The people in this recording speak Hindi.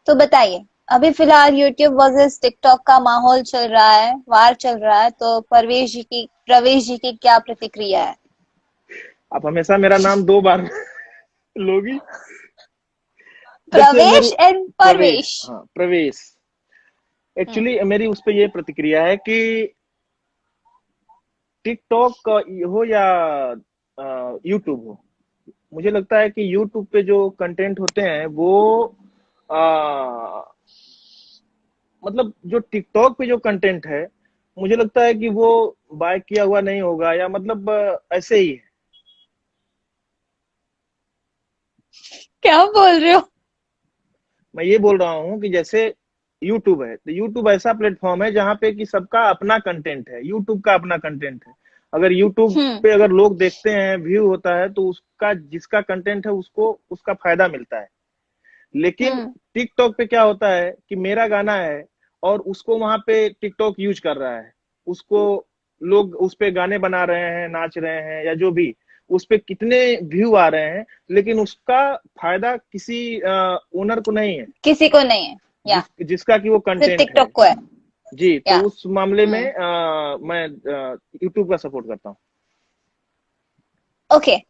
तो बताइए, अभी फिलहाल यूट्यूब वर्सेस टिकटॉक का माहौल चल रहा है, वार चल रहा है, तो प्रवेश जी की क्या प्रतिक्रिया है? आप हमेशा मेरा नाम दो बार लोगी। देखिए मेरी प्रवेश एंड प्रवेश, परवेश। हाँ प्रवेश। हम्म। एक्चुअली मेरी उस पे ये प्रतिक्रिया है कि टिकटॉक हो या यूट्यूब हो, मुझे लगता है कि यूट्यूब पे जो कंटेंट होते हैं वो आ, मतलब जो टिकटॉक पे जो कंटेंट है, मुझे लगता है कि वो बाय किया हुआ नहीं होगा, या मतलब ऐसे ही है। क्या बोल रहे हो? मैं ये बोल रहा हूँ कि जैसे यूट्यूब है, तो यूट्यूब ऐसा प्लेटफॉर्म है जहाँ पे कि सबका अपना कंटेंट है, यूट्यूब का अपना कंटेंट है। अगर यूट्यूब हम्म। पे अगर लोग देखते हैं, व्यू होता है, तो उसका जिसका कंटेंट है उसको उसका फायदा मिलता है। लेकिन हम्म। टिकटॉक पे क्या होता है कि मेरा गाना है और उसको वहां पे टिकटॉक यूज कर रहा है, उसको लोग उस पे गाने बना रहे हैं, नाच रहे हैं, या जो भी, उस पे कितने व्यू आ रहे हैं, लेकिन उसका फायदा किसी ओनर को नहीं है, किसी को नहीं है। या जिसका कि वो सिर्फ कंटेंट है। टिकटॉक को है। जी, तो या। उस मामले में हम्म। मैं यूट्यूब का सपोर्ट करता हूँ। ओके।